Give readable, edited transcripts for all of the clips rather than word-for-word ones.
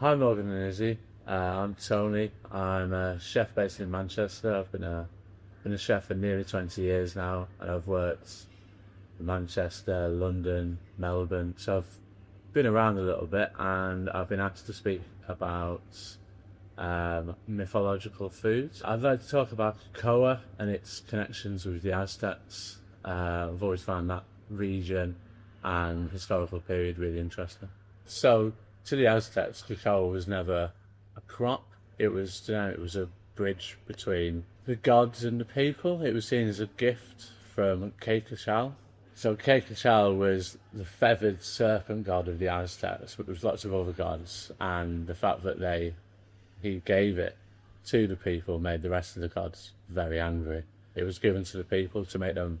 Hi Morgan and Izzy, I'm Tony. I'm a chef based in Manchester. I've been a chef for nearly 20 years now, and I've worked in Manchester, London, Melbourne. So I've been around a little bit, and I've been asked to speak about mythological foods. I'd like to talk about cocoa and its connections with the Aztecs. I've always found that region and historical period really interesting. So, to the Aztecs, cacao was never a crop. It was a bridge between the gods and the people. It was seen as a gift from Quetzal. So Quetzal was the feathered serpent god of the Aztecs, but there was lots of other gods, and the fact that he gave it to the people made the rest of the gods very angry. It was given to the people to make them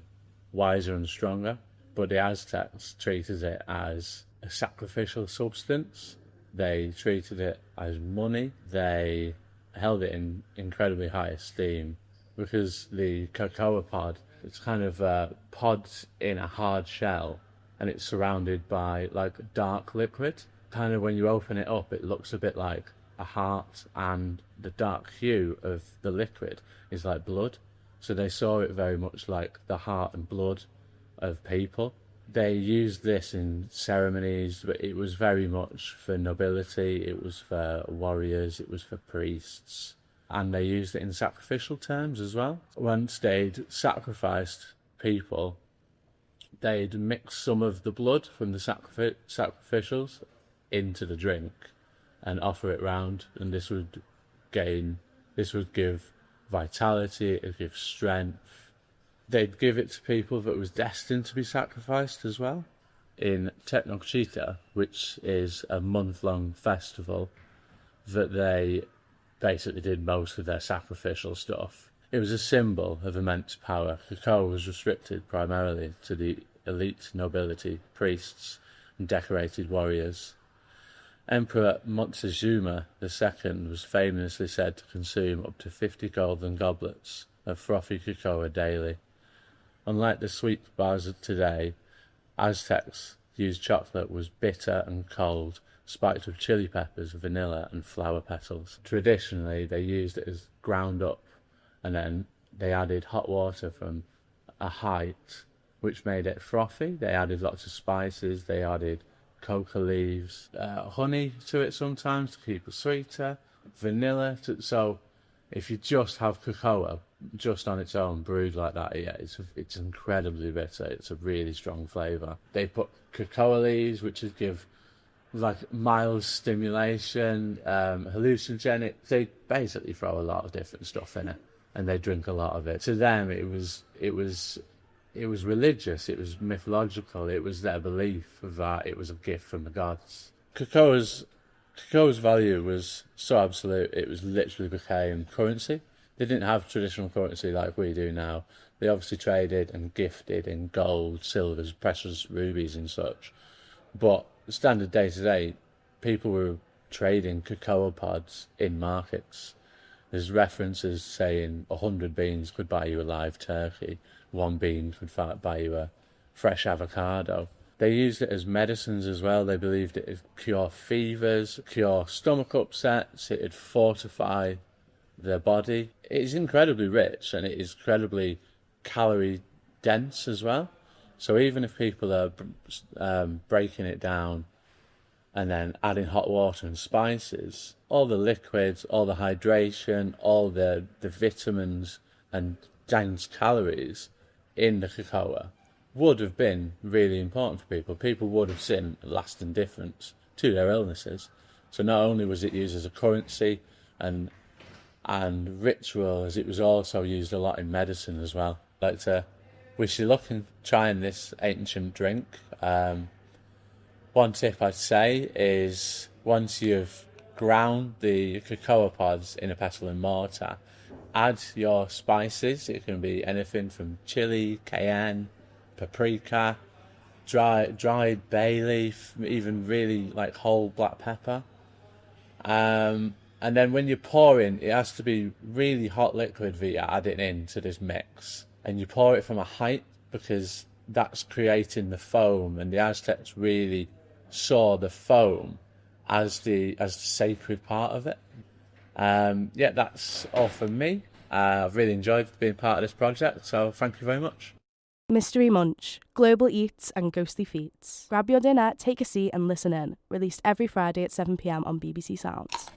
wiser and stronger, but the Aztecs treated it as a sacrificial substance. They treated it as money. They held it in incredibly high esteem because the cocoa pod, it's kind of a pod in a hard shell, and it's surrounded by like dark liquid. Kind of when you open it up, it looks a bit like a heart, and the dark hue of the liquid is like blood. So they saw it very much like the heart and blood of people. They used this in ceremonies, but it was very much for nobility, it was for warriors, it was for priests, and they used it in sacrificial terms as well. Once they'd sacrificed people, they'd mix some of the blood from the sacrificials into the drink and offer it round, and this would give vitality, it would give strength. They'd give it to people that was destined to be sacrificed as well. In Tenochtitlan, which is a month-long festival that they basically did most of their sacrificial stuff, it was a symbol of immense power. Cacao was restricted primarily to the elite nobility, priests, and decorated warriors. Emperor Moctezuma II was famously said to consume up to 50 golden goblets of frothy cocoa daily. Unlike the sweet bars of today, Aztecs used chocolate was bitter and cold, spiked with chili peppers, vanilla and flower petals. Traditionally, they used it as ground up, and then they added hot water from a height, which made it frothy. They added lots of spices, they added coca leaves, honey to it sometimes to keep it sweeter, vanilla. So if you just have cocoa just on its own, brewed like that, yeah, it's incredibly bitter. It's a really strong flavour. They put cocoa leaves, which would give like mild stimulation, hallucinogenic. They basically throw a lot of different stuff in it, and they drink a lot of it. To them, it was religious. It was mythological. It was their belief that it was a gift from the gods. Cocoa's value was so absolute, it was literally became currency. They didn't have traditional currency like we do now. They obviously traded and gifted in gold, silvers, precious rubies and such. But standard day-to-day, people were trading cocoa pods in markets. There's references saying 100 beans could buy you a live turkey. 1 bean could buy you a fresh avocado. They used it as medicines as well. They believed it would cure fevers, cure stomach upsets, it would fortify their body. It is incredibly rich, and it is incredibly calorie dense as well. So even if people are breaking it down and then adding hot water and spices, all the liquids, all the hydration, all the vitamins and dense calories in the cocoa would have been really important for people. People would have seen a lasting difference to their illnesses. So not only was it used as a currency and ritual, as it was also used a lot in medicine as well. I'd like to wish you luck in trying this ancient drink. One tip I'd say is once you've ground the cocoa pods in a pestle and mortar, add your spices. It can be anything from chili, cayenne, paprika, dried bay leaf, even really like whole black pepper. And then when you're pouring, it has to be really hot liquid that you're adding into this mix. And you pour it from a height because that's creating the foam. And the Aztecs really saw the foam as the sacred part of it. Yeah, that's all from me. I've really enjoyed being part of this project, so thank you very much. Mystery Munch, global eats and ghostly feats. Grab your dinner, take a seat and listen in. Released every Friday at 7 p.m. on BBC Sounds.